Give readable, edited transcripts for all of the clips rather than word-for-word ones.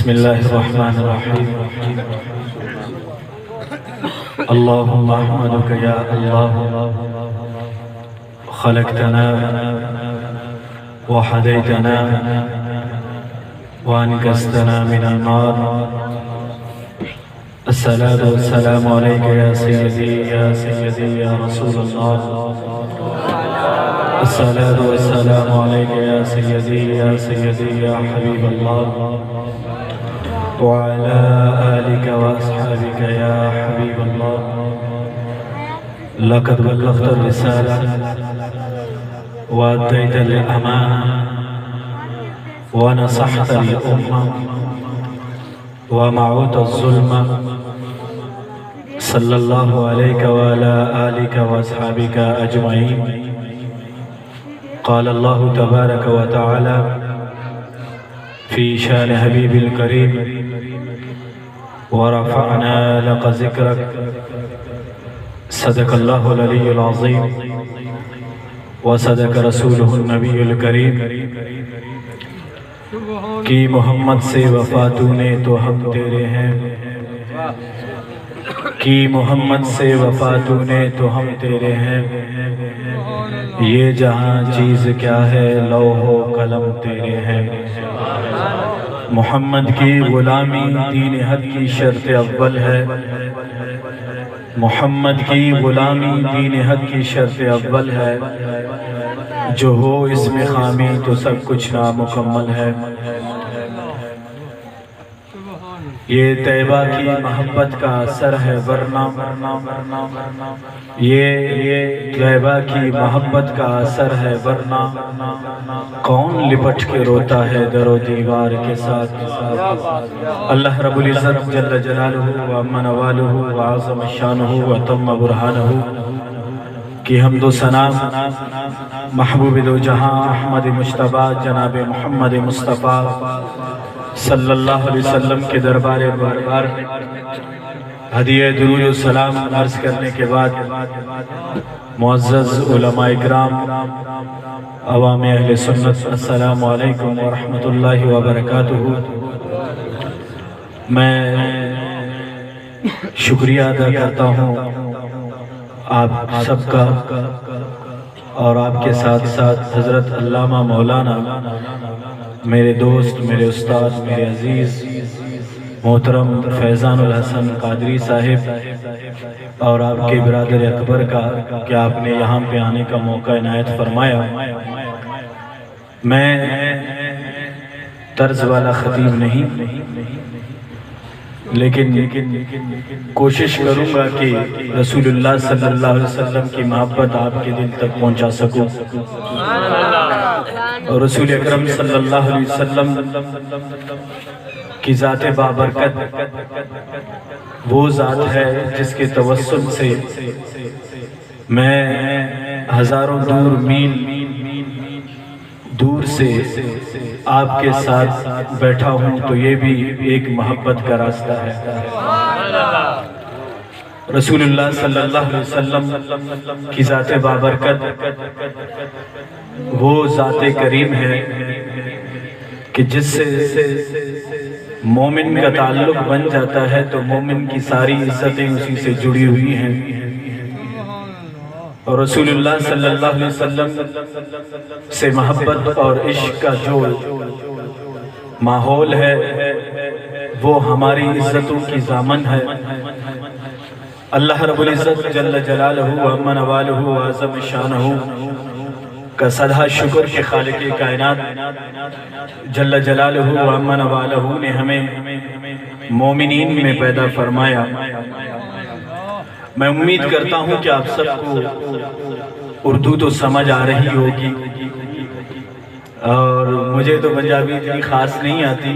بسم الله الرحمن الرحيم. اللهم أحمدك يا الله، خلقتنا وحديتنا وأنقذتنا من النار. الصلاة والسلام عليك يا سيدي يا سيدي يا رسول الله. الصلاة والسلام عليك يا سيدي يا سيدي يا حبيب الله، وعلى آلك وأصحابك يا حبيب الله. لقد بلغت الرسالة وأديت الأمانة ونصحت الأمة ومعوت الظلم. صلى الله عليك وعلى آلك وأصحابك أجمعين. قال الله تبارك وتعالى في شان حبيب الكريم: ورفعنا لك ذكرك. صدق الله العلي العظيم وصدق رسوله النبي الكريم. کہ محمد سے وفا تو نے تو ہم تیرے ہیں، کہ محمد سے وفا تو نے تو ہم تیرے ہیں. یہ جہاں چیز کیا ہے، لوح و قلم تیرے ہیں. محمد کی غلامی دین حق کی شرط اول ہے. محمد کی غلامی دین حق کی شرط اول ہے. جو ہو اس میں خامی تو سب کچھ نامکمل ہے. یہ طیبہ کی محبت کا اثر ہے ورنہ یہ طیبہ کی محبت کا اثر ہے ورنہ کون لپٹ کے روتا ہے در و دیوار کے ساتھ. اللہ رب العزت جل جلالہ وعم نوالہ وعظم شانہ وتم برہانہ کی حمد و ثنا محبوب دو جہاں احمد مجتبیٰ جناب محمد مصطفیٰ صلی اللہ علیہ وسلم کے دربار باربار ہدیہ درود و سلام عرض کرنے کے بعد، معزز علماء اکرام، عوام اہل سنت، السلام علیکم ورحمۃ اللہ وبرکاتہ. میں شکریہ ادا کرتا ہوں آپ سب کا، اور آپ کے ساتھ ساتھ حضرت علامہ مولانا، میرے دوست، میرے استاد، میرے عزیز محترم فیضان الحسن قادری صاحب، اور آپ کے برادر اکبر کا کہ آپ نے یہاں پہ آنے کا موقع عنایت فرمایا. میں طرز والا خطیب نہیں، لیکن کوشش کروں گا کہ رسول اللہ صلی اللہ علیہ وسلم کی محبت آپ کے دل تک پہنچا سکوں. اور رسول اکرم صلی اللہ علیہ وسلم کی ذات بابرکت وہ ذات ہے جس کے توسل سے میں ہزاروں میل دور سے آپ کے ساتھ بیٹھا ہوں، تو یہ بھی ایک محبت کا راستہ ہے. رسول اللہ صلی اللہ علیہ وسلم کی ذات بابرکت وہ ذات کریم ہے کہ جس سے مومن کا تعلق بن جاتا ہے تو مومن کی ساری عزتیں اسی سے جڑی ہوئی ہیں. اور رسول اللہ صلی اللہ علیہ وسلم سے محبت اور عشق کا جو ماحول ہے وہ ہماری عزتوں کی ضامن ہے. اللہ رب العزت جل جلالہ وعم نوالہ وعظم شانہ کا صدہ شکر کہ خالق کائنات جل جلالہ وعم نوالہ نے ہمیں مومنین میں پیدا فرمایا. میں امید کرتا ہوں کہ آپ سب کو اردو تو سمجھ آ رہی ہوگی، اور مجھے تو پنجابی اتنی خاص نہیں آتی،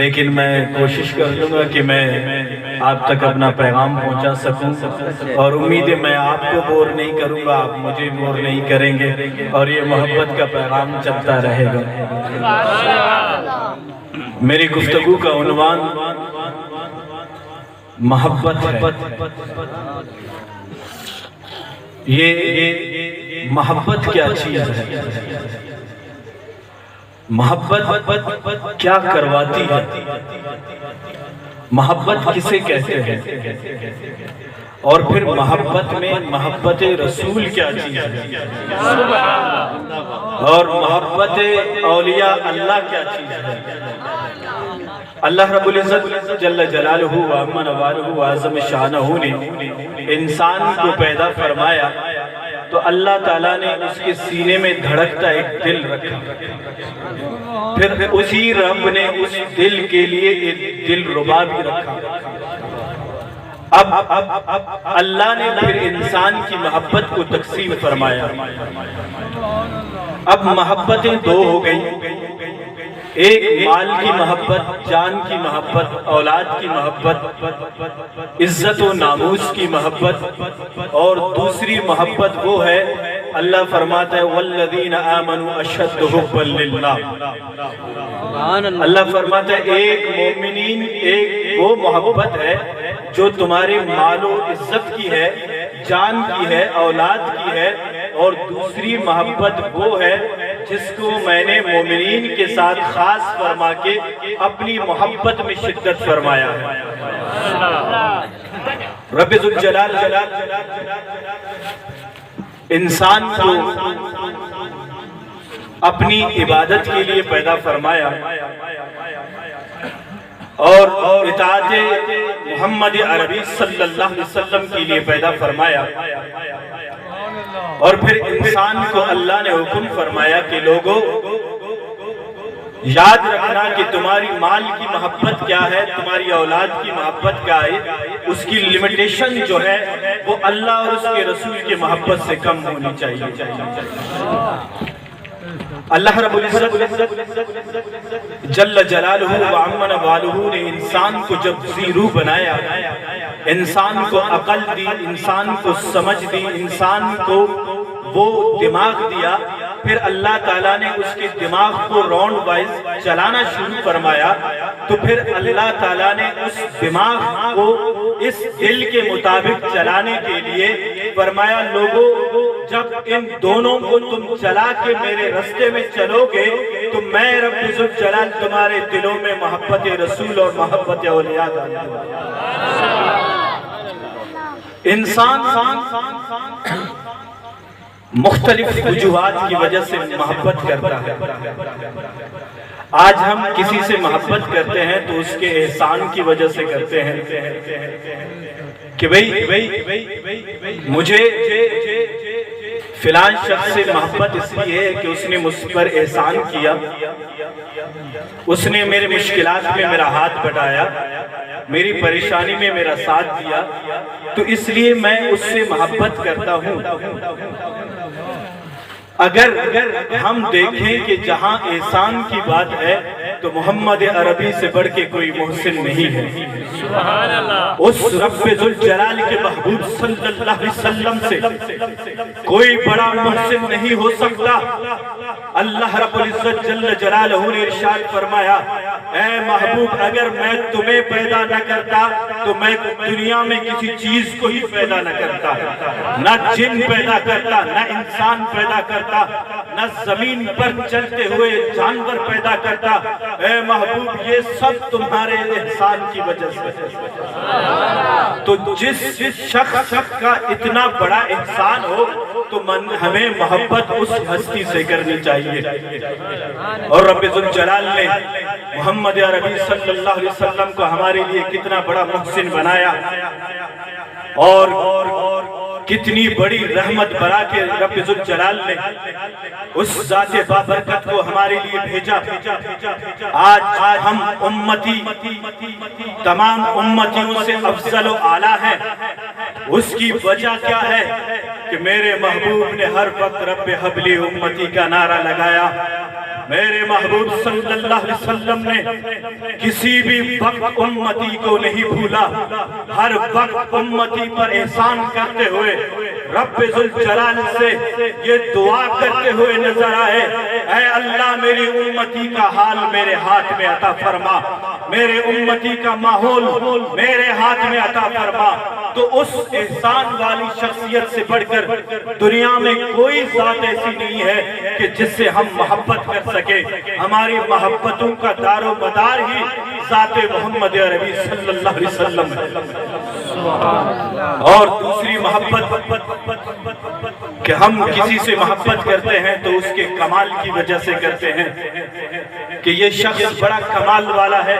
لیکن میں کوشش کر لوں گا کہ میں آپ تک اپنا پیغام پہنچا سکوں. اور امید ہے میں آپ کو بور نہیں کروں گا، آپ مجھے بور نہیں کریں گے، اور یہ محبت کا پیغام چلتا رہے گا. میری گفتگو کا عنوان محبت ہے. یہ محبت کیا چیز ہے؟ محبت کیا کرواتی ہے، محبت کسے کہتے ہیں، اور پھر محبت میں محبت رسول کیا چیز ہے، اور محبت اولیاء اللہ کیا چیز ہے۔ اللہ رب العزت جل جلالہ وعظم نوالہ وعظم شانہ نے انسان کو پیدا فرمایا تو اللہ تعالیٰ نے اس کے سینے میں دھڑکتا ایک دل رکھا، پھر اسی رب نے اس دل کے لیے ایک دل ربا بھی رکھا۔ اب اللہ نے پھر انسان کی محبت کو تقسیم فرمایا۔ اب محبتیں دو ہو گئی، ایک مال کی محبت، جان کی محبت، اولاد کی محبت، عزت و ناموس کی محبت، اور دوسری محبت وہ ہے اللہ فرماتا ہے والذین آمنوا اشد حبا للہ۔ اللہ فرماتا ہے ایک مومنین ایک وہ محبت ہے جو تمہارے مال و عزت کی ہے، جان کی ہے، اولاد کی ہے، اور دوسری محبت وہ ہے جس کو میں نے مومنین کے ساتھ خاص فرما کے اپنی محبت میں شدت فرمایا ہے۔ رب ذوالجلال انسان کو اپنی عبادت کے لیے پیدا فرمایا اور اطاعت محمد عربی صلی اللہ علیہ وسلم کے لیے پیدا فرمایا، اور پھر انسان کو اللہ نے حکم فرمایا کہ لوگوں یاد رکھنا کہ تمہاری مال کی محبت کیا ہے، تمہاری اولاد کی محبت کیا ہے، اس کی لیمیٹیشن جو ہے وہ اللہ اور اس کے رسول کی محبت سے کم ہونی چاہیے۔ اللہ رب العزت جل جلالہ وعظم نوالہ نے انسان کو جب زیرو بنایا، انسان کو عقل دی، انسان کو سمجھ دی، انسان کو وہ دماغ دیا، پھر اللہ تعالیٰ نے اس کے دماغ کو راؤنڈ وائز چلانا شروع فرمایا، تو پھر اللہ تعالیٰ نے اس دماغ کو اس دل کے مطابق چلانے کے لیے فرمایا لوگوں جب ان دونوں کو تم چلا کے میرے رستے میں چلو گے تو میں رب ذوالجلال تمہارے دلوں میں محبت رسول اور محبت اولیاء ڈال دوں گا۔ انسان مختلف وجوہات کی وجہ سے محبت کرتا ہے۔ آج ہم کسی سے محبت کرتے ہیں تو اس کے احسان کی وجہ سے کرتے ہیں کہ بھئی مجھے فلان شخص سے محبت اس لیے ہے کہ اس نے مجھ پر احسان کیا، اس نے میرے مشکلات میں میرا ہاتھ بٹایا، میری پریشانی میں میرا ساتھ دیا، تو اس لیے میں اس سے محبت کرتا ہوں۔ اگر ہم دیکھیں کہ جہاں احسان کی بات ہے تو محمد عربی سے بڑھ کے کوئی محسن نہیں ہے۔ اس رب ذوالجلال کے محبوب صلی اللہ علیہ وسلم سے کوئی بڑا محسن نہیں ہو سکتا۔ اللہ رب العزت جل جلالہ نے ارشاد فرمایا اے محبوب اگر میں تمہیں پیدا نہ کرتا تو میں دنیا میں کسی چیز کو ہی پیدا نہ کرتا، نہ جن پیدا کرتا، نہ انسان پیدا کرتا، نہ زمین پر چلتے ہوئے جانور پیدا کرتا۔ اے محبوب یہ سب تمہارے احسان کی وجہ سے۔ تو جس شخص کا اتنا بڑا احسان ہو تو ہمیں محبت اس ہستی سے کرنی چاہیے۔ اور رب ذوالجلال نے محمد عربی صلی اللہ علیہ وسلم کو ہمارے لیے کتنا بڑا محسن بنایا اور کتنی بڑی رحمت برا کے رب ذوالجلال نے اس ذات بابرکت کو ہمارے لیے بھیجا۔ آج ہم امتی تمام امتیوں سے افضل و اعلیٰ ہیں، اس کی وجہ کیا ہے کہ میرے محبوب نے ہر وقت رب حبلی امتی کا نعرہ لگایا۔ میرے محبوب صلی اللہ علیہ وسلم نے کسی بھی وقت امتی کو نہیں بھولا، ہر وقت امتی پر احسان کرتے ہوئے رب ذوالجلال سے یہ دعا کرتے ہوئے نظر آئے اے اللہ میری امتی کا حال میرے ہاتھ میں عطا فرما، میرے امتی کا ماحول میرے ہاتھ میں عطا فرما۔ تو اس احسان والی شخصیت سے بڑھ کر دنیا میں کوئی ذات ایسی نہیں ہے کہ جس سے ہم محبت کر سکے۔ ہماری محبتوں کا دار و مدار ہی ذات محمد عربی صلی اللہ علیہ وسلم ہے۔ اور دوسری محبت کہ ہم کسی سے محبت کرتے ہیں تو اس کے کمال کی وجہ سے کرتے ہیں کہ یہ شخص بڑا کمال والا ہے،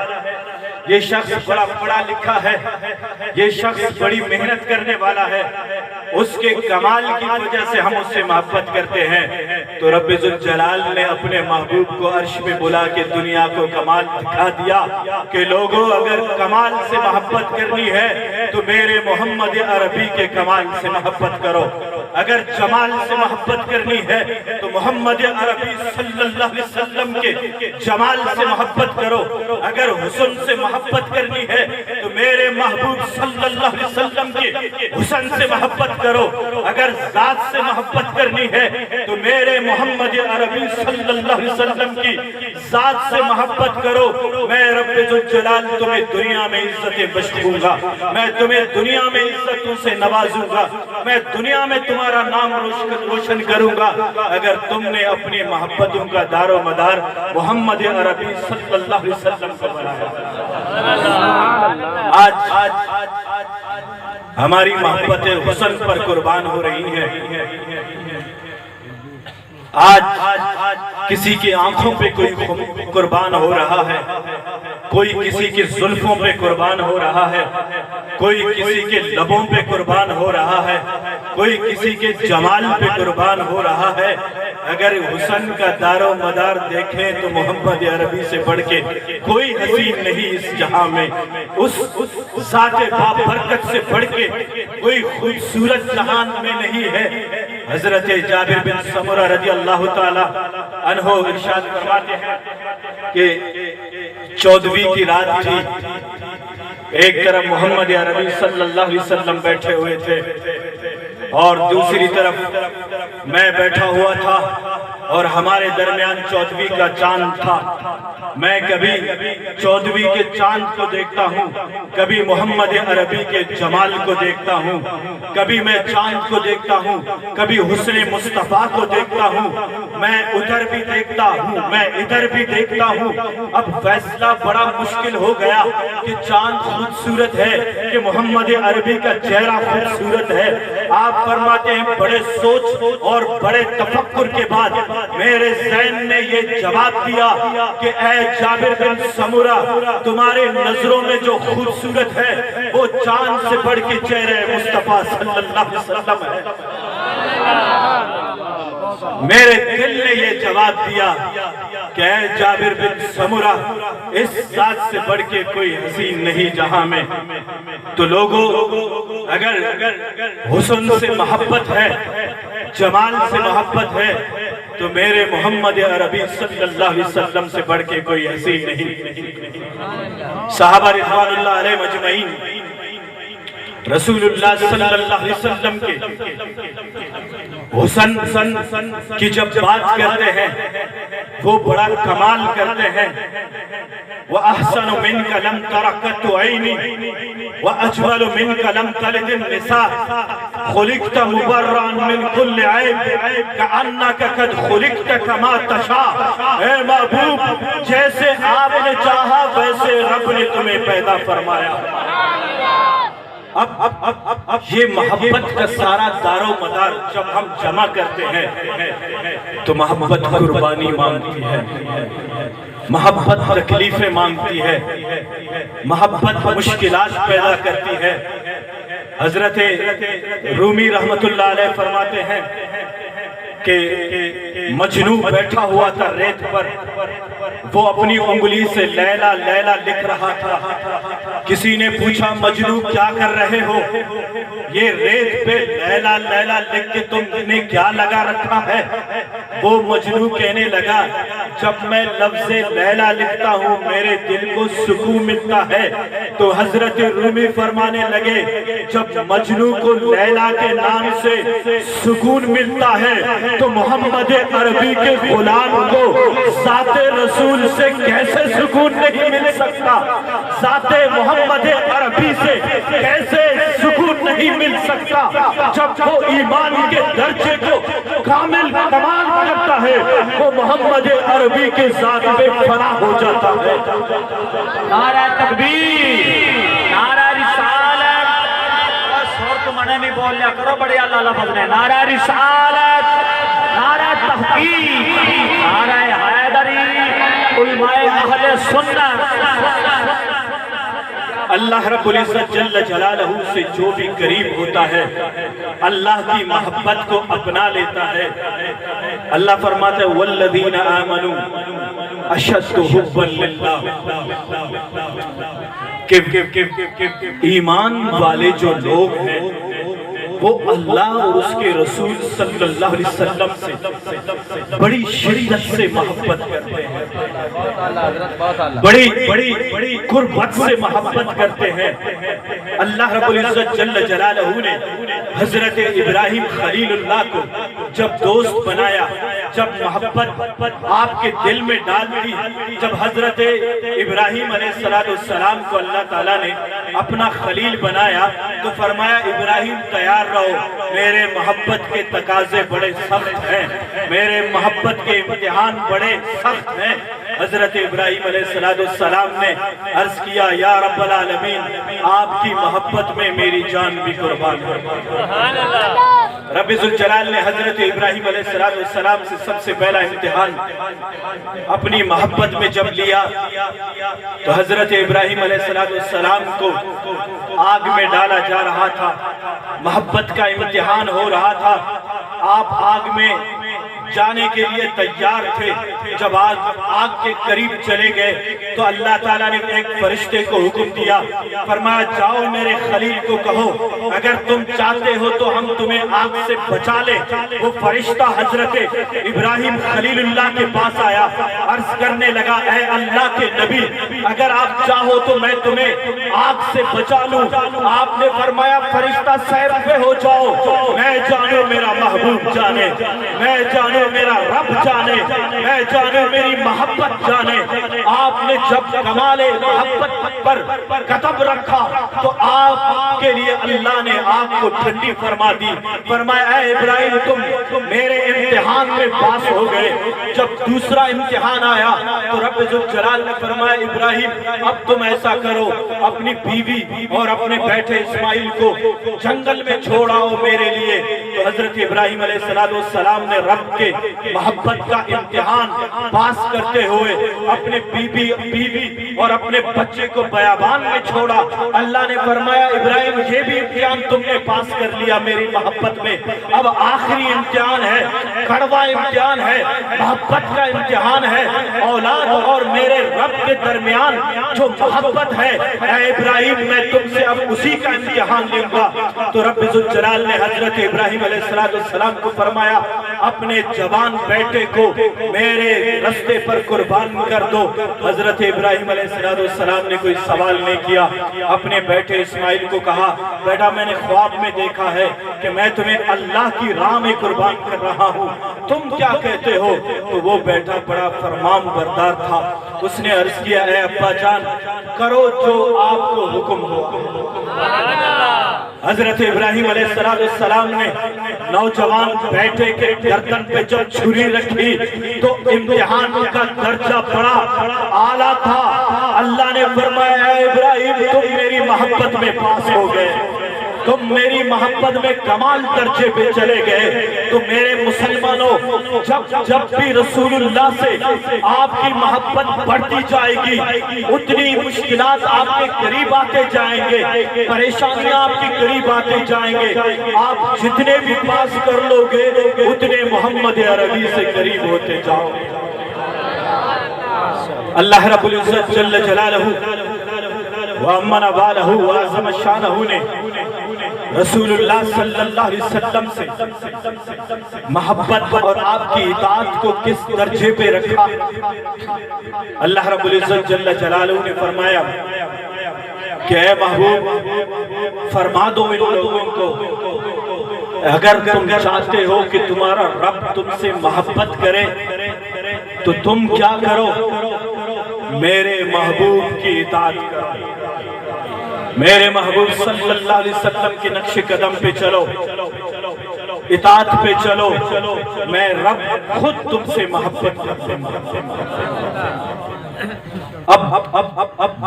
یہ شخص بڑا پڑھا لکھا ہے، یہ شخص بڑی محنت کرنے والا ہے، اس کے کمال کی وجہ سے ہم اس سے محبت کرتے ہیں۔ تو رب ذوالجلال نے اپنے محبوب کو عرش میں بلا کے دنیا کو کمال دکھا دیا کہ لوگوں اگر کمال سے محبت کرنی ہے تو میرے محمد عربی کے کمال سے محبت کرو، اگر جمال سے محبت کرنی ہے تو محمد عربی صلی اللہ علیہ وسلم کے جمال سے محبت کرو، اگر حسن سے محبت کرنی ہے تو میرے محبوب صلی اللہ علیہ وسلم کے حسن سے محبت کرو، اگر ذات سے محبت کرنی ہے تو میرے محمد عربی صلی اللہ علیہ وسلم کی ذات سے محبت کرو۔ میں رب ذوالجلال تمہیں دنیا میں عزتیں بخشوں گا، میں تمہیں دنیا میں عزتوں سے نوازوں گا، میں دنیا میں تمہارا نام روشن کروں گا اگر تم نے اپنی محبتوں کا دار و مدار محمد عربی صلی اللہ علیہ وسلم کو بنایا۔ آج ہماری محبت حسن پر قربان ہو رہی ہیں، آج کسی کی آنکھوں پہ کوئی قربان ہو رہا ہے، کوئی کسی کی زلفوں پہ قربان ہو رہا ہے، کوئی کسی کے لبوں پہ قربان ہو رہا ہے، کوئی کسی کے جمال پہ قربان ہو رہا ہے۔ اگر حسن کا دار و مدار دیکھیں تو محمد عربی سے بڑھ کے کوئی حسین نہیں اس جہاں میں، اس ذات بابرکت سے بڑھ کے کوئی خوبصورت جہان میں نہیں ہے۔ حضرت جابر بن سمرہ رضی اللہ تعالی عنہ ارشاد فرماتے ہیں کہ 14ویں کی رات تھی، ایک طرف محمد عربی صلی اللہ علیہ وسلم بیٹھے ہوئے تھے اور دوسری طرف میں بیٹھا ہوا تھا اور ہمارے درمیان 14ویں کا چاند تھا۔ میں کبھی 14ویں کے چاند کو دیکھتا ہوں، کبھی محمد عربی کے جمال کو دیکھتا ہوں، کبھی میں چاند کو دیکھتا ہوں، کبھی حسن مصطفیٰ کو دیکھتا ہوں، میں ادھر بھی دیکھتا ہوں، میں ادھر بھی دیکھتا ہوں۔ اب فیصلہ بڑا مشکل ہو گیا کہ چاند خوبصورت ہے کہ محمد عربی کا چہرہ خوبصورت ہے۔ آپ فرماتے ہیں بڑے سوچ اور بڑے تفکر کے بعد میرے ذہن نے یہ جواب دیا کہ اے جابر بن سمرہ، تمہارے نظروں میں جو خوبصورت ہے وہ چاند سے بڑھ کے چہرہ مصطفیٰ صلی اللہ علیہ وسلم ہے۔ میرے دل نے یہ جواب دیا کہ اے جابر بن سمرہ، اس ذات سے بڑھ کے کوئی حسین نہیں جہاں میں۔ تو لوگوں اگر حسن سے محبت ہے، جمال سے محبت ہے تو میرے محمد عربی صلی اللہ علیہ وسلم سے بڑھ کے کوئی حسین نہیں۔ صحابہ رضوان اللہ علیہ مجمعین رسول اللہ صلی اللہ علیہ وسلم کے حسن کی جب بات کرتے ہیں وہ بڑا کمال کرتے ہیں۔ وَأَحْسَنُ مِنْكَ لَمْ تَرَ قَطُّ عَيْنِي وَأَجْمَلُ مِنْكَ لَمْ تَلِدِ النِّسَاءُ خُلِقْتَ مُبَرًّا مِنْ كُلِّ عَيْبٍ كَأَنَّكَ قَدْ خُلِقْتَ كَمَا تَشَاءُ۔ اے محبوب، جیسے آپ نے چاہا ویسے رب نے تمہیں پیدا فرمایا۔ اب یہ محبت کا سارا دار و مدار جب ہم جمع کرتے ہیں تو محبت قربانی مانگتی ہے، محبت تکلیفیں مانگتی ہے، محبت مشکلات پیدا کرتی ہے۔ حضرت رومی رحمت اللہ علیہ فرماتے ہیں کہ مجنو بیٹھا ہوا تھا ریت پر، وہ اپنی انگلی سے لیلا لیلا لکھ رہا تھا۔ کسی نے پوچھا مجنو کیا کر رہے ہو؟ یہ ریت پہ لیلا لیلا لکھ کے تم نے کیا لگا رکھا ہے؟ وہ مجنو کہنے لگا جب میں لفظ لیلا لکھتا ہوں میرے دل کو سکون ملتا ہے۔ تو حضرت رومی فرمانے لگے جب مجنو کو لیلا کے نام سے سکون ملتا ہے تو محمد عربی کے غلام کو ذات رسول سے کیسے سکون نہیں مل سکتا؟ ذات محمد عربی سے کیسے سکون نہیں مل سکتا جب وہ ایمان کے درجے کو کامل کمال کرتا ہے، وہ محمد عربی کے ذات میں فنا ہو جاتا ہے۔ نعرہ تکبیر، نعرہ رسالت، بس اور تم انہیں بھی بول لیا کرو، بڑے اللہ لفظ نے، نعرہ رسالت، نعرہ تحقیق، نعرہ حیدری، علماء اہل سنت۔ اللہ رب العزت جل جلالہ سے جو بھی قریب ہوتا ہے اللہ کی محبت کو اپنا لیتا ہے۔ اللہ فرماتا ہے والذین آمنوا اشد حبا للہ، کہ ایمان والے جو لوگ ہیں وہ اللہ اور اس کے رسول صلی اللہ علیہ وسلم سے بڑی شدت سے محبت کرتے ہیں، بڑی قربت سے محبت کرتے ہیں۔ اللہ رب العزت جل جلالہ نے حضرت ابراہیم خلیل اللہ کو جب دوست بنایا، جب محبت آپ کے دل میں ڈال دی، جب حضرت ابراہیم علیہ السلام کو اللہ تعالیٰ نے اپنا خلیل بنایا تو فرمایا ابراہیم تیار رہو، میرے محبت کے تقاضے بڑے سخت ہیں، میرے محبت کے امتحان بڑے سخت ہیں۔ حضرت ابراہیم علیہ السلام نے عرض کیا یا رب العالمین آپ کی محبت میں میری جان بھی قربان ہے۔ رب ذوالجلال نے حضرت ابراہیم علیہ السلام سے سب سے پہلا امتحان اپنی محبت میں جب لیا تو حضرت ابراہیم علیہ السلام کو آگ میں ڈالا جا رہا تھا، محبت کا امتحان ہو رہا تھا، آپ آگ میں جانے کے لیے تیار تھے۔ جب آگ کے قریب چلے گئے تو اللہ تعالیٰ نے ایک فرشتے کو حکم دیا، فرمایا جاؤ میرے خلیل کو کہو اگر تم چاہتے ہو تو ہم تمہیں آگ سے بچا لیں۔ وہ فرشتہ حضرت ابراہیم خلیل اللہ کے پاس آیا، عرض کرنے لگا اے اللہ کے نبی اگر آپ چاہو تو میں تمہیں آگ سے بچا لوں۔ آپ نے فرمایا فرشتہ سیر پہ ہو جاؤ، میں جانو میرا محبوب جانے، میں جانو میرا رب جانے، میں جانو میری محبت جانے۔ آپ نے جب کمال محبت پر قدم رکھا تو آپ کے لیے اللہ نے آگ کو ٹھنڈی فرما دی، فرمایا اے ابراہیم تم میرے امتحان میں پاس ہو گئے۔ جب دوسرا امتحان آیا تو رب ذوالجلال نے فرمایا ابراہیم اب تم ایسا کرو اپنی بیوی اور اپنے بیٹے اسماعیل کو جنگل میں چھوڑاؤ میرے لیے۔ تو حضرت ابراہیم علیہ السلام نے رب کے محبت کا امتحان پاس کرتے ہوئے اپنے بیوی اور اپنے بچے کو بیابان میں چھوڑا۔ اللہ نے فرمایا ابراہیم یہ بھی امتحان تم نے پاس کر لیا میری محبت میں، اب آخری امتحان ہے، کڑوا امتحان ہے، محبت کا امتحان ہے، اولاد اور میرے رب کے درمیان جو محبت ہے اے ابراہیم میں تم سے اب اسی کا امتحان لوں گا۔ تو رب ذوالجلال نے حضرت ابراہیم علیہ السلام کو فرمایا اپنے جوان بیٹے کو میرے رستے پر قربان کر دو۔ حضرت ابراہیم علیہ السلام نے کوئی سوال نہیں کیا، اپنے بیٹے اسماعیل کو کہا بیٹا میں نے خواب میں دیکھا ہے کہ میں تمہیں اللہ کی راہ میں قربان کر رہا ہوں، تم کیا کہتے ہو؟ تو وہ بیٹا بڑا فرمان بردار تھا، اس نے عرض کیا اے ابا جان کرو جو آپ کو حکم ہو۔ حضرت ابراہیم علیہ السلام نے نوجوان بیٹے کے گردن پہ جب چھری رکھی تو امتحان کا درجہ بڑا اعلیٰ تھا۔ اللہ نے فرمایا اے ابراہیم تم میری محبت میں پاس ہو گئے، تم میری محبت میں کمال درجے پہ چلے گئے۔ تو میرے مسلمانوں جب بھی رسول اللہ سے آپ کی محبت بڑھتی جائے گی اتنی مشکلات آپ کے قریب آتے جائیں گے، پریشانیاں آپ کے قریب آتے جائیں گے، آپ جتنے بھی پاس کر لو گے اتنے محمد عربی سے قریب ہوتے جاؤ گے۔ اللہ رب العزت جل جلالہ وَأَمَّنَ وَعَلَهُ وَعَزَمَ شَانَهُ نے رسول اللہ صلی اللہ علیہ وسلم سے محبت اور آپ کی اطاعت کو کس درجے پہ رکھا۔ اللہ رب العزت جل جلالہ نے فرمایا کہ اے محبوب فرما دو ان لوگوں کو اگر تم چاہتے ہو کہ تمہارا رب تم سے محبت کرے تو تم کیا کرو، میرے محبوب کی اطاعت کرو، میرے محبوب صلی اللہ علیہ وسلم کے نقش قدم پہ چلو، اطاعت پہ چلو، میں رب خود تم سے محبت کرتا ہوں۔ اب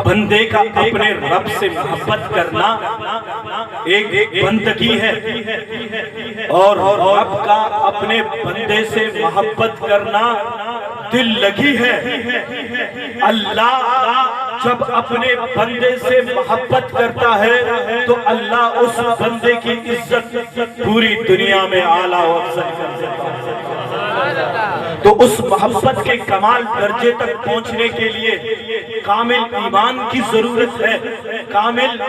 بندے کا اپنے رب سے محبت کرنا ایک بندگی ہے، اور رب کا اپنے بندے سے محبت کرنا دل لگی ہے۔ اللہ جب اپنے بندے سے محبت کرتا ہے تو اللہ اس بندے کی عزت پوری دنیا میں اعلیٰ و افضل کر دیتا ہے۔ تو اس محبت کے کمال درجے تک پہنچنے کے لیے کامل ایمان کی ضرورت ہے۔ کامل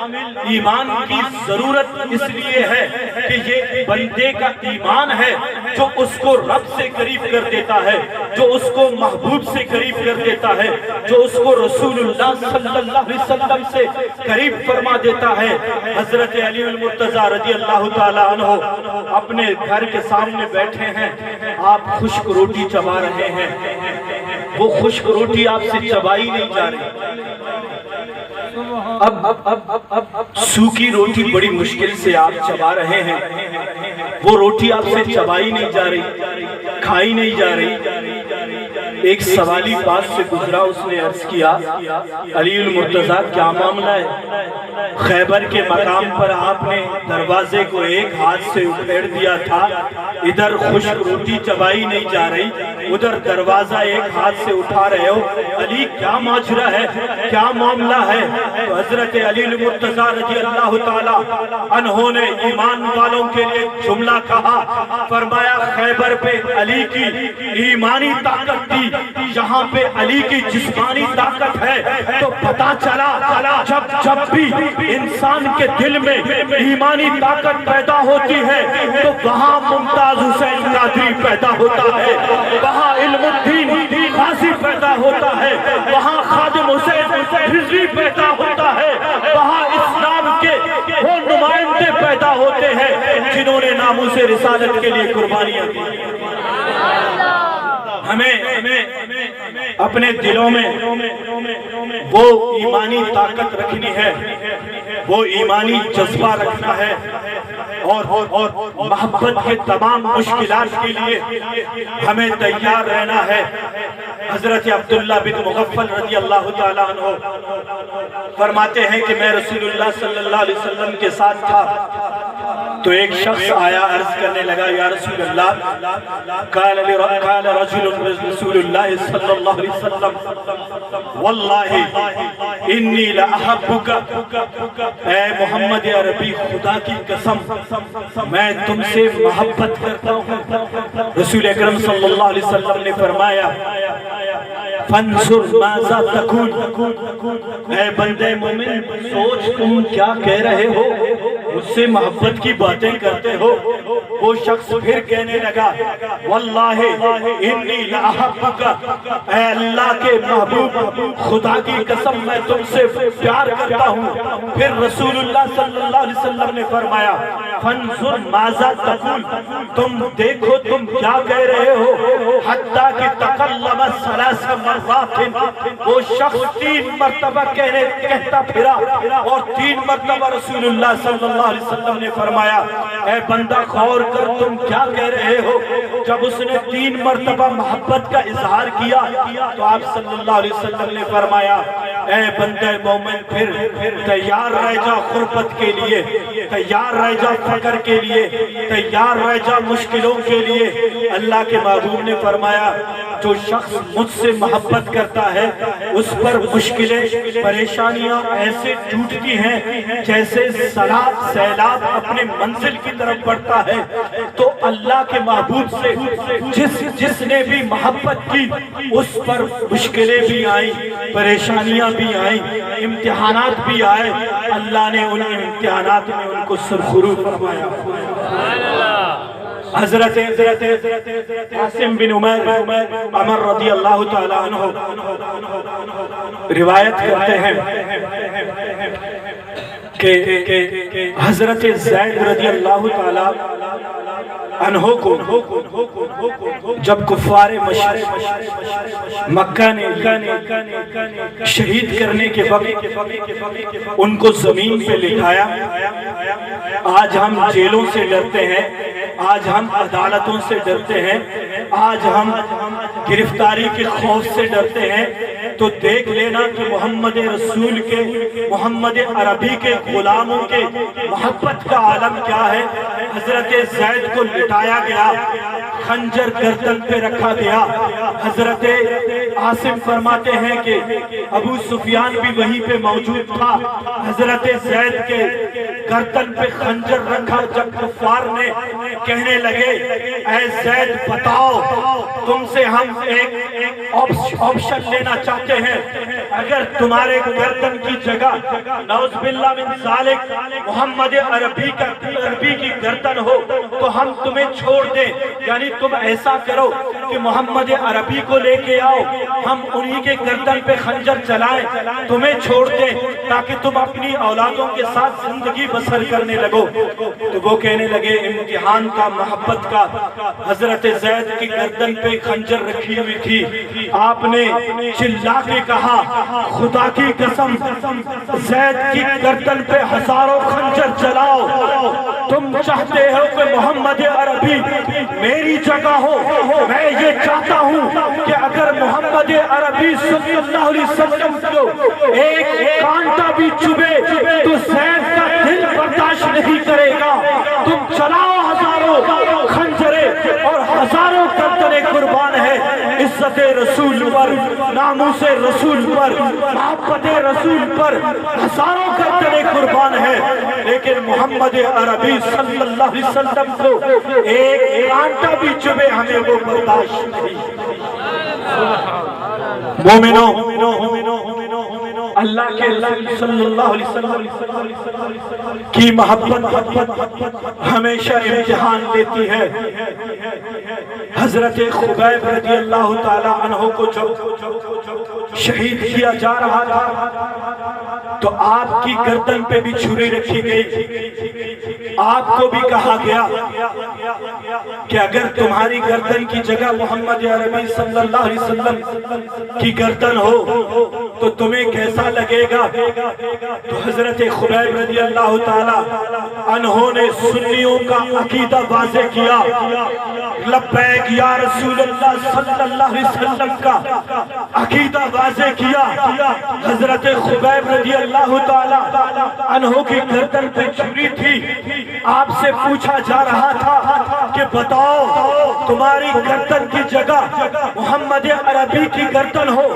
ایمان کی ضرورت اس لیے ہے کہ یہ بندے کا ایمان ہے جو اس کو رب سے قریب کر دیتا ہے، جو اس کو محبوب سے قریب کر دیتا ہے، جو اس کو رسول اللہ صلی اللہ علیہ وسلم سے قریب فرما دیتا ہے۔ حضرت علی المرتضیٰ رضی اللہ تعالیٰ عنہ اپنے گھر کے سامنے بیٹھے ہیں، آپ خشک روٹی چبا رہے ہیں، وہ خشک روٹی آپ سے چبائی نہیں جا رہی۔ اب سوکھی روٹی بڑی مشکل سے آپ چبا رہے ہیں، وہ روٹی آپ سے چبائی نہیں جا رہی، کھائی نہیں جا رہی۔ ایک سوالی پاس سے گزرا، اس نے عرض کیا علی المرتضیٰ کیا معاملہ ہے؟ خیبر کے مقام پر آپ نے دروازے کو ایک ہاتھ سے اکھیڑ دیا تھا، ادھر خشک روٹی چبائی نہیں جا رہی، ادھر دروازہ ایک ہاتھ سے اٹھا رہے ہو، علی کیا ماجرا ہے، کیا معاملہ ہے؟ تو حضرت علی المرتضیٰ رضی اللہ تعالیٰ عنہ نے ایمان والوں کے لیے جملہ کہا، فرمایا خیبر پہ علی کی ایمانی طاقت تھی، یہاں پہ علی کی جسمانی طاقت ہے۔ تو پتا چلا جب بھی انسان کے دل میں ایمانی طاقت پیدا ہوتی ہے تو وہاں ممتاز حسین قادری پیدا ہوتا ہے، وہاں علم الدین غازی پیدا ہوتا ہے، وہاں خادم حسین رضوی پیدا ہوتا ہے، وہاں اسلام کے وہ نمائندے پیدا ہوتے ہیں جنہوں نے ناموس رسالت کے لیے قربانیاں دی۔ ہمیں اپنے دلوں میں وہ ایمانی طاقت رکھنی ہے، وہ ایمانی جذبہ رکھنا ہے، اور محبت کے تمام مشکلات کے لیے ہمیں تیار رہنا ہے۔ حضرت عبداللہ بن مغفل رضی اللہ تعالیٰ عنہ فرماتے ہیں کہ میں رسول اللہ صلی اللہ علیہ وسلم کے ساتھ تھا تو ایک شخص آیا، عرض کرنے لگا یا رسول اللہ، قال رجل رسول اللہ صلی اللہ علیہ وسلم واللہ انی لأحبک، اے محمد عربی خدا کی قسم میں تم سے محبت کرتا ہوں۔ رسول اکرم صلی اللہ علیہ وسلم نے فرمایا فانظر ماذا تقول، اے بندے مومن سوچ تم کیا کہہ رہے ہو، مجھ سے محبت کی باتیں کرتے ہو۔ وہ شخص پھر کہنے لگا واللہ انی لأحبک، اے اللہ کے محبوب خدا کی قسم میں تم سے پیار کرتا ہوں۔ پھر رسول اللہ صلی اللہ علیہ وسلم نے فرمایا فانظر ماذا تقول، تم دیکھو تم کیا کہہ رہے ہو، حتیٰ کہ تکلم ثلاث مرات، وہ شخص 3 مرتبہ کہتا پھرا، اور 3 مرتبہ رسول اللہ صلی اللہ علیہ وسلم نے فرمایا اے بندہ غور کر تم کیا کہہ رہے ہو۔ جب اس نے 3 مرتبہ محبت کا اظہار کیا تو آپ صلی اللہ علیہ وسلم نے فرمایا اے بندہ مومن پھر تیار رہ جا غربت کے لیے، تیار رہ جا فقر کے لیے، تیار رہ جا مشکلوں کے لیے۔ اللہ کے محبوب نے فرمایا جو شخص مجھ سے محبت کرتا ہے اس پر مشکلیں پریشانیاں ایسے ٹوٹتی ہیں جیسے سیلاب اپنے منزل کی طرف بڑھتا ہے۔ تو اللہ کے محبوب سے جس نے بھی محبت کی اس پر مشکلیں بھی آئیں، پریشانیاں بھی آئیں، امتحانات بھی آئے، اللہ نے ان امتحانات میں ان کو سرخرو فرمایا۔ حضرت عاصم بن عمر رضی اللہ تعالیٰ عنہ روایت کرتے ہیں کہ حضرت زید رضی اللہ تعالیٰ عنہ کو جب کفار مشرک مکہ نے شہید کرنے کے وقت ان کو زمین پہ لٹایا. آج ہم جیلوں سے ڈرتے ہیں, آج ہم عدالتوں سے ڈرتے ہیں, آج ہم گرفتاری کے خوف سے ڈرتے ہیں. تو دیکھ لینا کہ محمد رسول کے, محمد عربی کے غلاموں کے محبت کا عالم کیا ہے. حضرت زید کو لٹایا گیا, خنجر گردن پہ رکھا گیا. حضرت عاصم فرماتے ہیں کہ ابو سفیان بھی وہیں پہ موجود تھا. حضرت زید کے گردن پہ خنجر رکھا. جب کفار نے کہنے لگے اے زید بتاؤ, تم سے ہم ایک آپشن لینا چاہتے ہیں, اگر تمہارے گردن کی جگہ نعوذ باللہ من ذالک محمد عربی کی گردن ہو تو ہم تمہیں چھوڑ دیں. یعنی تم ایسا کرو کہ محمد عربی کو لے کے آؤ, ہم انہی کے گردن پہ خنجر چلائیں, تمہیں چھوڑ دیں تاکہ تم اپنی اولادوں کے ساتھ زندگی بسر کرنے لگو. تو وہ کہنے لگے امتحان کا, محبت کا. حضرت زید کی گردن پہ خنجر رکھی ہوئی تھی. آپ نے چلا کے کہا خدا کی قسم زید کی گردن پہ ہزاروں خنجر چلاؤ, تم چاہتے ہو کہ محمد عربی میری جگہ ہو. میں یہ چاہتا ہوں کہ اگر محمد عربی صلی اللہ علیہ وسلم کو ایک کانٹا بھی چبھے تو زید کا دل برداشت نہیں کرے گا. تم چلاؤ ہزاروں خنجریں اور ہزاروں گردنیں قربان ہے. عزت رسول پر, ناموس رسول پر, محبت رسول پر ہزاروں گردنیں قربان ہے. لیکن محمد عربی صلی اللہ علیہ وسلم کو ایک کانٹا بھی چبھے ہمیں وہ برداشت نہیں. مومنوں, اللہ کے صلی اللہ علیہ وسلم کی محبت ہمیشہ امتحان دیتی ہے. حضرت خبیب رضی اللہ تعالی عنہ کو جب شہید کیا جا رہا تھا تو آپ کی گردن پہ بھی چھری رکھی گئی. آپ کو بھی کہا گیا کہ اگر تمہاری گردن کی جگہ محمد عربی صلی اللہ علیہ وسلم کی گردن ہو تو تمہیں کیسا لگے گا. تو حضرت خبیب رضی اللہ تعالی عنہ نے سنیوں کا عقیدہ واضح کیا. لبیک یا رسول اللہ صلی اللہ علیہ وسلم کا عقیدہ واضح کیا. حضرت خبیب رضی اللہ تعالی عنہ کی گردن پہ چھری تھی. آپ سے پوچھا جا رہا تھا کہ بتاؤ تمہاری گردن کی جگہ محمد عربی کی گردن ہو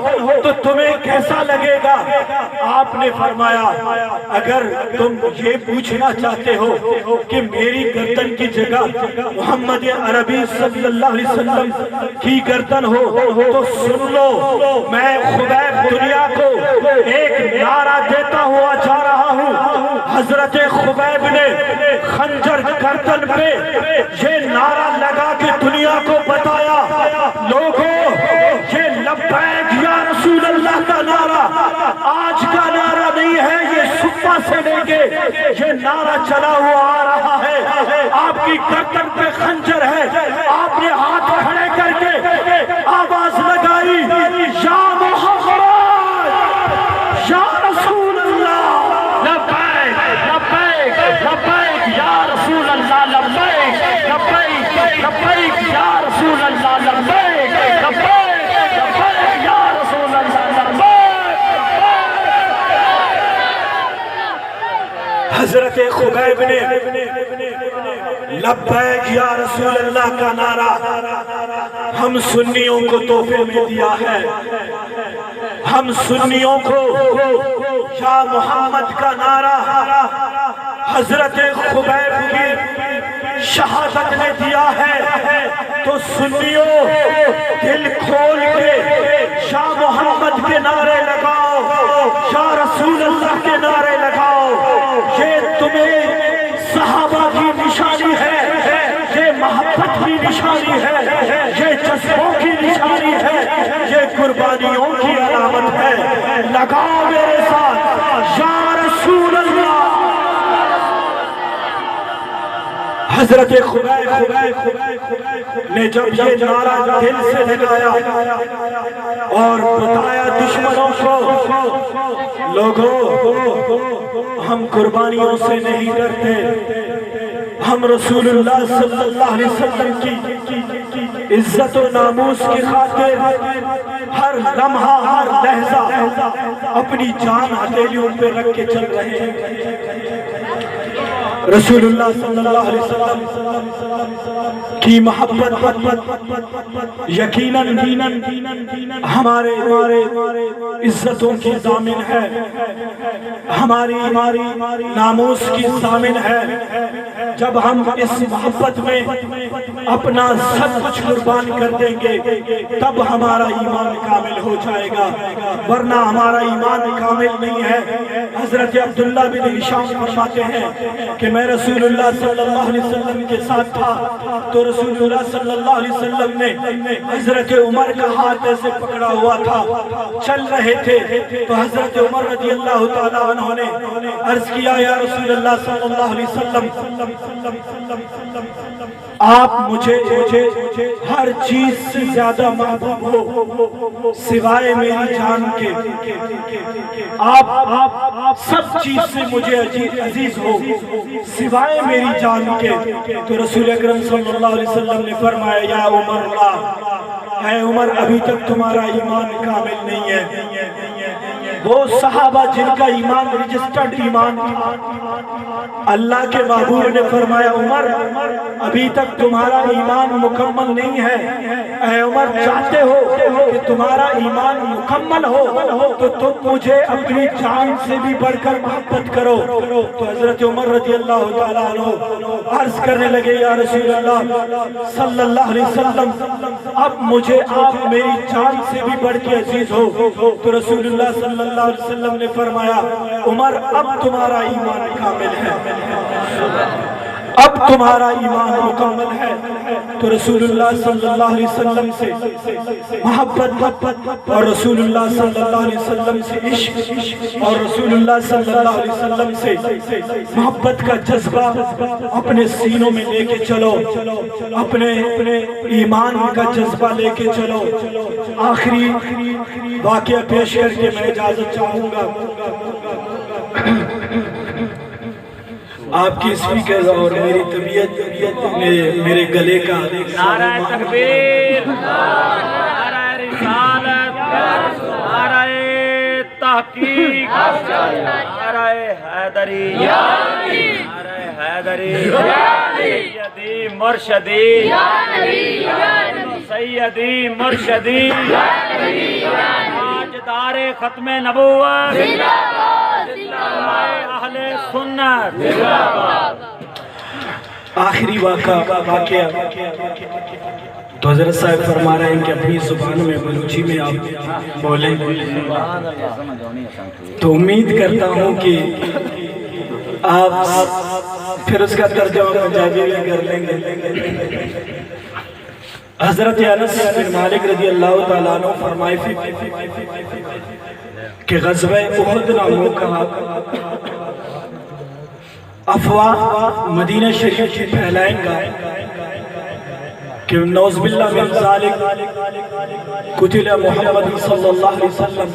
تو تمہیں کیسا لگے گا. آپ نے فرمایا اگر تم یہ پوچھنا چاہتے ہو کہ میری گردن کی جگہ محمد عربی صلی اللہ علیہ وسلم کی گردن ہو تو سن لو, میں خبیب دنیا کو ایک نعرہ دیتا ہوا جا رہا ہوں. حضرت خبیب نے خنجر گردن پہ یہ نعرہ لگا کے دنیا کو بتایا, لوگوں یہ لبیک یا رسول اللہ کا نعرہ آج کا نعرہ نہیں ہے, یہ صبح سے لے کے یہ نعرہ چلا ہوا آ رہا ہے. آپ کی گردن پہ خنجر ہے, آپ نے ہاتھ کھڑے کر کے آواز لگائی یا محمد یا رسول اللہ, لبیک لبیک لبیک یا رسول اللہ, لبیک لبیک لبیک یا رسول اللہ, لبیک لبیک لبیک یا رسول اللہ, لبیک. حضرت خبیب نے لبیک یا رسول اللہ کا نعرہ ہم سنیوں کو تحفے میں دیا ہے. ہم سنیوں کو یا محمد کا نعرہ حضرت خبیب کی شہادت نے دیا ہے. تو سنیوں دل کھول کے یا محمد کے نعرے لگاؤ, یا رسول اللہ کے نعرے لگاؤ. یہ تمہیں صحابہ کی نشانی ہے, یہ محبت کی نشانی ہے, یہ جذبوں کی نشانی ہے, یہ قربانیوں کی علامت ہے. لگاؤ میرے ساتھ یا رسول اللہ. حضرت خبیب نے جب یہ نعرہ دل سے لگایا اور بتایا دشمنوں کو، لوگوں ہم قربانیوں سے نہیں ڈرتے، ہم رسول اللہ صلی اللہ علیہ وسلم کی عزت و ناموس کی خاطر ہر لمحہ ہر لحظہ اپنی جان ہتھیلیوں پہ رکھ کے چل رہے ہیں۔ رسول اللہ صلی اللہ علیہ وسلم کی محبت یقیناً ہمارے عزتوں کی ضامن ہے، ہماری ناموس کی ضامن ہے۔ جب ہم اس محبت میں اپنا سب کچھ قربان کر دیں گے تب ہمارا ایمان کامل ہو جائے گا، ورنہ ہمارا ایمان کامل نہیں ہے۔ حضرت عبداللہ بن ہشام فرماتے ہیں کہ میں رسول اللہ صلی اللہ علیہ وسلم کے ساتھ تھا تو رسول اللہ صلی اللہ علیہ وسلم نے حضرت عمر کا ہاتھ ایسے پکڑا ہوا تھا، چل رہے تھے تو حضرت عمر رضی اللہ تعالیٰ عنہ نے عرض کیا یا رسول اللہ صلی اللہ علیہ وسلم آپ مجھے ہر چیز سے زیادہ محبوب ہو سوائے میری جان کے، آپ سب چیز سے مجھے عزیز ہو سوائے میری جان کے۔ تو رسول اکرم صلی اللہ علیہ وسلم نے فرمایا یا عمر لا، اے عمر ابھی تک تمہارا ایمان کامل نہیں ہے۔ وہ صحابہ جن کا ایمان رجسٹرڈ ایمان تھا، اللہ کے محبوب نے فرمایا عمر ابھی تک تمہارا ایمان مکمل نہیں ہے، اے عمر چاہتے ہو کہ تمہارا ایمان مکمل ہو تو تم مجھے اپنی جان سے بھی بڑھ کر محبت کرو۔ تو حضرت عمر رضی اللہ تعالیٰ عنہ عرض کرنے لگے یا رسول اللہ صلی اللہ علیہ وسلم اب مجھے آپ میری جان سے بھی بڑھ کے عزیز ہو۔ تو رسول اللہ صلی اللہ علیہ وسلم نے فرمایا عمر اب تمہارا ایمان کامل ہے، اب تمہارا ایمان مکمل ہے۔ تو رسول اللہ صلی اللہ علیہ وسلم سے محبت اور رسول اللہ صلی اللہ علیہ وسلم سے عشق اور رسول اللہ صلی اللہ علیہ وسلم سے محبت کا جذبہ اپنے سینوں میں لے کے چلو، اپنے ایمان کا جذبہ لے کے چلو۔ آخری واقعہ پیش کر کے میں اجازت چاہوں گا۔ آپ کی اسپیکر اور میری طبیعت نے میرے گلے کا نعرہ تکبیر، نعرہ رسالت، نعرہ تحقیق، نعرہ حیدری، نعرہ حیدری، سیدی مرشدی، سیدی مرشدی، تاجدار ختم نبوت، اہل سنت۔ آخری واقعہ تو حضرت صاحب فرما رہے ہیں کہ اپنی زبان میں بلوچی میں آپ بولیں، تو امید کرتا ہوں کہ آپ پھر اس کا ترجمہ پنجابی میں کر لیں گے۔ حضرت انس بن مالک رضی اللہ تعالیٰ عنہ فرمائے کہ غزوہ احد ناموں کا افواہ مدینہ شریف کی پھیلائیں گا کہ نعوذ باللہ من ذالک قتل محمد صلی اللہ علیہ وسلم،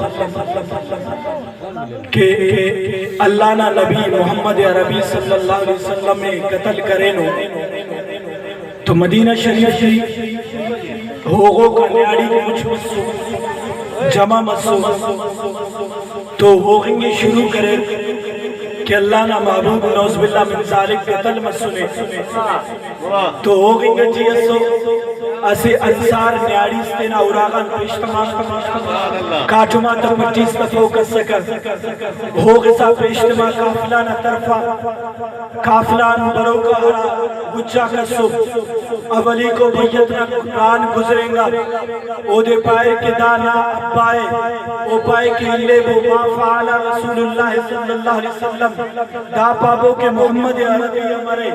کہ اللہ نہ نبی محمد عربی صلی اللہ علیہ وسلم میں قتل کریں نو تو مدینہ شریف کی ہوگوں کا نیاڑی کے مجھ مسو جمع مسو تو ہوگیں گے شروع کرے کہ اللہ نہ محبوب نعوذ باللہ من ذالک قتل مسنے تو ہوگیں گے جی اسے انصار نیاڑی ستینا اوراغان پیشتما کاٹما تا پٹیس تفو کس سکر ہوگسا پیشتما کافلان طرفا کافلان بروکا گجا کسو اولی کو بیتنا قرآن گزریں گا او دے پائے کے دانا پائے او پائے کے لے وہ ما فعلا رسول اللہ صلی اللہ علیہ وسلم دا پابو کے محمد عربی مرے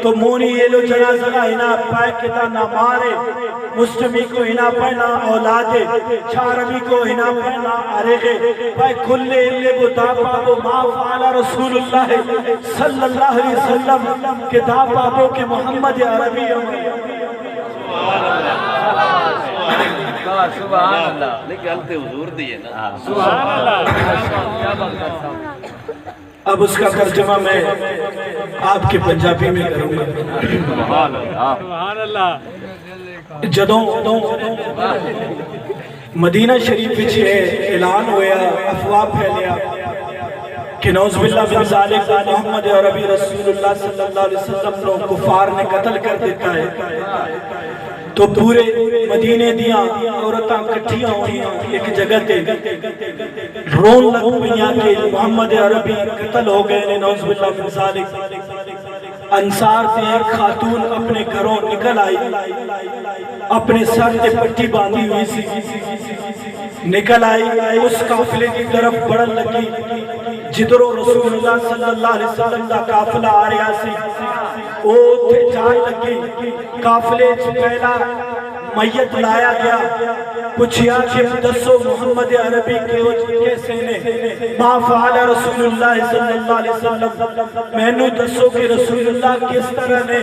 تو مونی یہ لو جنازہ ہنا پائے کے دانا مارے مسلمی کو ہنا پہنا اولاد چارمی کو ہنا پہنا آرے بھائی کھلے لے وہ دا پابو ما فعل رسول اللہ صلی اللہ علیہ وسلم کہ دا پابو کہ محمد عربی سبحان اللہ لیکن غلطی حضور دیئے نا سبحان اللہ اب اس کا ترجمہ میں آپ کے پنجابی میں کروں گا سبحان اللہ جدوں مدینہ شریف وچ اعلان ہویا افواہ پھیلیا کہ نعوذ باللہ من ذالک محمد عربی رسول اللہ صلی اللہ علیہ وسلم کو کفار نے قتل کر دیتا ہے تو پورے مدینے دیاں عورتاں کٹھیاں ہوئیاں ایک جگہ تے رون لگ پئیاں کہ محمد عربی قتل ہو گئے نے نعوذ باللہ من ذالک انصار سے ایک خاتون اپنے گھروں نکل آئی اپنے سر تے پٹی باندھی ہوئی سی نکل آئی اس قافلے کی طرف بڑھن لگی جدروں رسول اللہ صلی اللہ علیہ وسلم دا قافلہ آ رہا سی او تے جان لگی قافلے پہلا میت لایا گیا پوچھیا کہ دسو محمد عربی کیسے نے ما فعل رسول اللہ صلی اللہ علیہ وسلم میں نو دسو کہ رسول اللہ کس طرح نے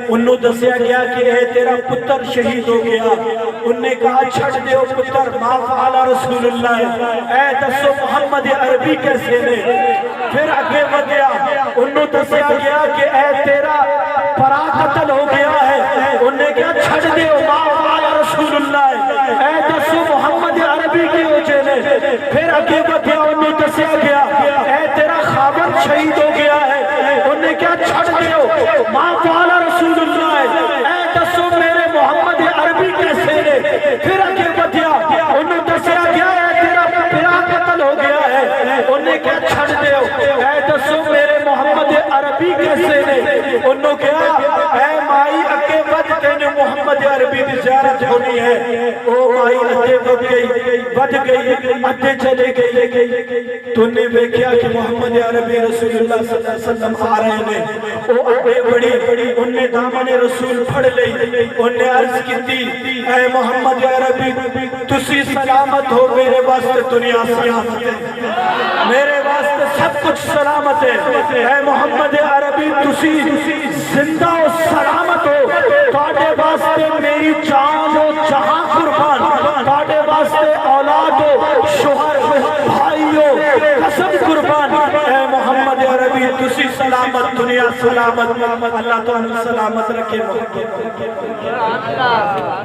انہوں دسیا گیا کہ اے تیرا پتر شہید ہو گیا انہوں نے کہا چھڑ دیو پتر ما فعل رسول اللہ اے دسو محمد عربی کیسے نے پھر آگے بدیا انہوں دسیا گیا کہ اے تیرا پرا قتل ہو گیا ہے انہوں نے کہا چھڑ دیو ما فعل رسول اللہ اے دسو محمد عربی کی وجہ نے پھر آگے بدیا انہوں دسیا گیا اے تیرا خاور شہید ہو گیا ہے انہوں نے کہا چھڑ دیو ما فعل رسول اللہ اے دسو میرے محمد عربی کیسے نے پھر آگے بدیا انہوں دسیا گیا اے تیرا پرا قتل ہو گیا ہے انہوں نے کہا چھڑ دیو اے دسو میرے محمد عربی کیسے نے انہوں کہا اے مائی اگے بد تینے محمد عربی دی زیارت ہونی ہے او مائی اگے بد گئی اگے چلے گئی تو نے ویکھیا کہ محمد عربی رسول اللہ صلی اللہ علیہ وسلم آ رہے نے او اگے بڑی انہیں دامن رسول پھڑ لئی انہیں عرض کی اے محمد عربی تسی سلامت ہو میرے واسطے دنیا سلامت ہے میرے واسطے سب کچھ سلامت ہے اے محمد عربی تسی زندہ و سلامت ہو تاڑے واسطے میری جان و جہاں قربان تاڑے واسطے اولاد و شوہر بھائی و قسم قربان اے محمد عربی تسی سلامت دنیا سلامت اللہ تو ہم سلامت رکھے